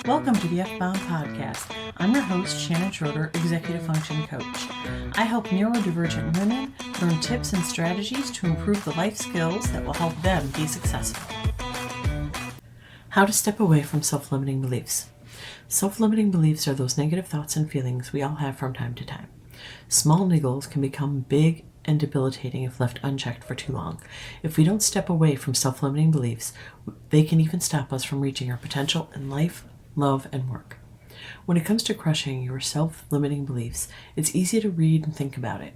Welcome to the F-Bound Podcast. I'm your host, Shannon Schroeder, Executive Function Coach. I help neurodivergent women learn tips and strategies to improve the life skills that will help them be successful. How to step away from self-limiting beliefs. Self-limiting beliefs are those negative thoughts and feelings we all have from time to time. Small niggles can become big and debilitating if left unchecked for too long. If we don't step away from self-limiting beliefs, they can even stop us from reaching our potential in life, love, and work. When it comes to crushing your self-limiting beliefs, it's easy to read and think about it.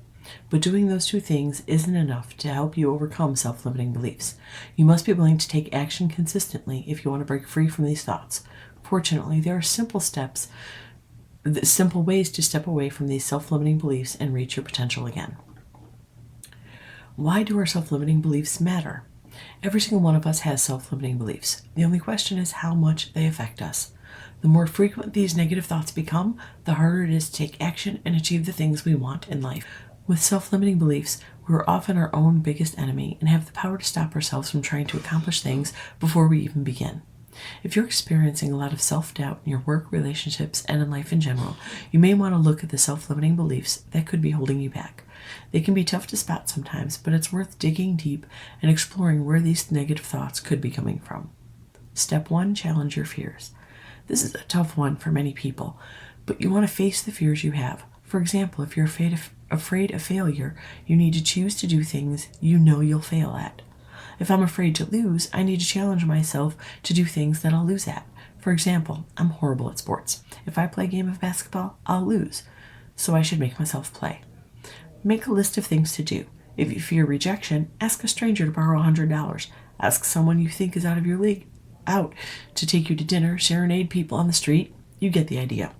But doing those two things isn't enough to help you overcome self-limiting beliefs. You must be willing to take action consistently if you want to break free from these thoughts. Fortunately, there are simple ways to step away from these self-limiting beliefs and reach your potential again. Why do our self-limiting beliefs matter? Every single one of us has self-limiting beliefs. The only question is how much they affect us. The more frequent these negative thoughts become, the harder it is to take action and achieve the things we want in life. With self-limiting beliefs, we're often our own biggest enemy and have the power to stop ourselves from trying to accomplish things before we even begin. If you're experiencing a lot of self-doubt in your work, relationships, and in life in general, you may want to look at the self-limiting beliefs that could be holding you back. They can be tough to spot sometimes, but it's worth digging deep and exploring where these negative thoughts could be coming from. Step 1, challenge your fears. This is a tough one for many people, but you want to face the fears you have. For example, if you're afraid of failure, you need to choose to do things you know you'll fail at. If I'm afraid to lose, I need to challenge myself to do things that I'll lose at. For example, I'm horrible at sports. If I play a game of basketball, I'll lose, so I should make myself play. Make a list of things to do. If you fear rejection, ask a stranger to borrow $100. Ask someone you think is out of your league out to take you to dinner, serenade people on the street. You get the idea.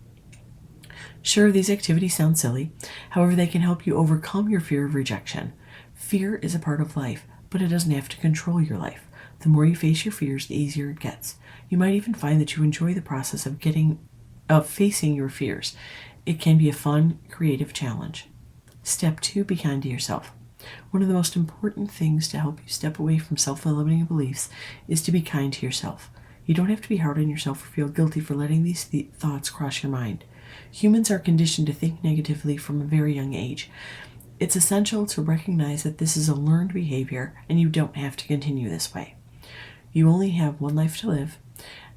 Sure, these activities sound silly. However, they can help you overcome your fear of rejection. Fear is a part of life, but it doesn't have to control your life. The more you face your fears, the easier it gets. You might even find that you enjoy the process of facing your fears. It can be a fun, creative challenge. Step 2, be kind to yourself. One of the most important things to help you step away from self-limiting beliefs is to be kind to yourself. You don't have to be hard on yourself or feel guilty for letting these thoughts cross your mind. Humans are conditioned to think negatively from a very young age. It's essential to recognize that this is a learned behavior and you don't have to continue this way. You only have one life to live,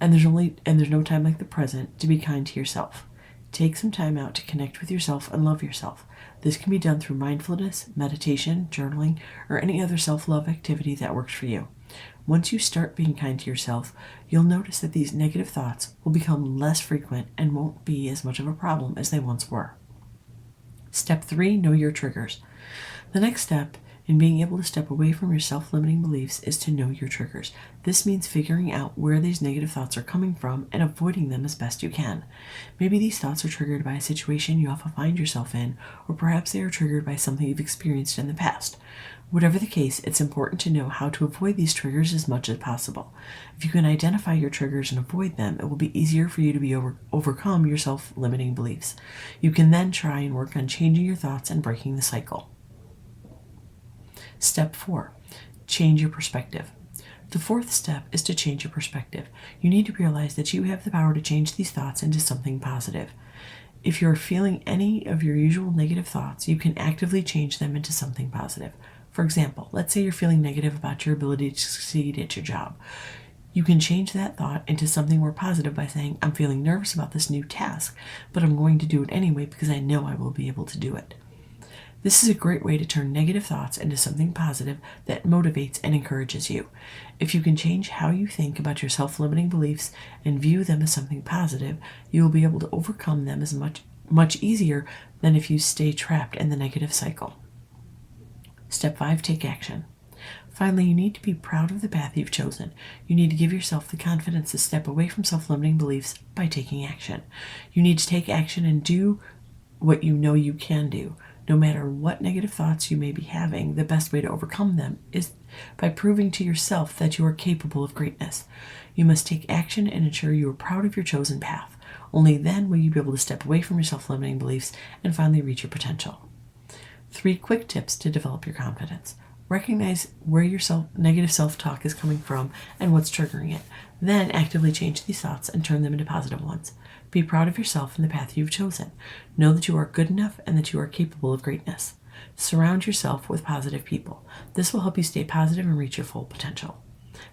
and there's no time like the present to be kind to yourself. Take some time out to connect with yourself and love yourself. This can be done through mindfulness, meditation, journaling, or any other self-love activity that works for you. Once you start being kind to yourself, you'll notice that these negative thoughts will become less frequent and won't be as much of a problem as they once were. Step 3, know your triggers. The next step in being able to step away from your self-limiting beliefs is to know your triggers. This means figuring out where these negative thoughts are coming from and avoiding them as best you can. Maybe these thoughts are triggered by a situation you often find yourself in, or perhaps they are triggered by something you've experienced in the past. Whatever the case, it's important to know how to avoid these triggers as much as possible. If you can identify your triggers and avoid them, it will be easier for you to overcome your self-limiting beliefs. You can then try and work on changing your thoughts and breaking the cycle. Step 4, change your perspective. The fourth step is to change your perspective. You need to realize that you have the power to change these thoughts into something positive. If you're feeling any of your usual negative thoughts, you can actively change them into something positive. For example, let's say you're feeling negative about your ability to succeed at your job. You can change that thought into something more positive by saying, I'm feeling nervous about this new task, but I'm going to do it anyway because I know I will be able to do it. This is a great way to turn negative thoughts into something positive that motivates and encourages you. If you can change how you think about your self-limiting beliefs and view them as something positive, you will be able to overcome them as much easier than if you stay trapped in the negative cycle. Step 5, take action. Finally, you need to be proud of the path you've chosen. You need to give yourself the confidence to step away from self-limiting beliefs by taking action. You need to take action and do what you know you can do. No matter what negative thoughts you may be having, the best way to overcome them is by proving to yourself that you are capable of greatness. You must take action and ensure you are proud of your chosen path. Only then will you be able to step away from your self-limiting beliefs and finally reach your potential. 3 quick tips to develop your confidence. Recognize where your negative self-talk is coming from and what's triggering it. Then actively change these thoughts and turn them into positive ones. Be proud of yourself and the path you've chosen. Know that you are good enough and that you are capable of greatness. Surround yourself with positive people. This will help you stay positive and reach your full potential.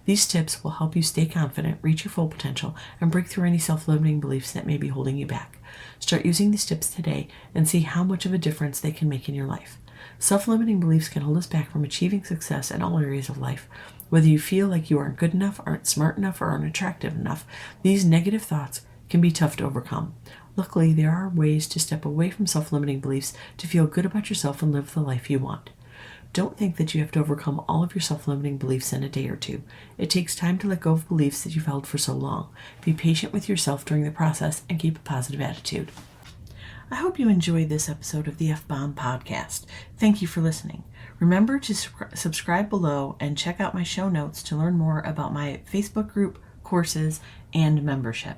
These tips will help you stay confident, reach your full potential, and break through any self-limiting beliefs that may be holding you back. Start using these tips today and see how much of a difference they can make in your life. Self-limiting beliefs can hold us back from achieving success in all areas of life. Whether you feel like you aren't good enough, aren't smart enough, or aren't attractive enough, these negative thoughts can be tough to overcome. Luckily, there are ways to step away from self-limiting beliefs to feel good about yourself and live the life you want. Don't think that you have to overcome all of your self-limiting beliefs in a day or two. It takes time to let go of beliefs that you've held for so long. Be patient with yourself during the process and keep a positive attitude. I hope you enjoyed this episode of the F-Bomb Podcast. Thank you for listening. Remember to subscribe below and check out my show notes to learn more about my Facebook group, courses, and membership.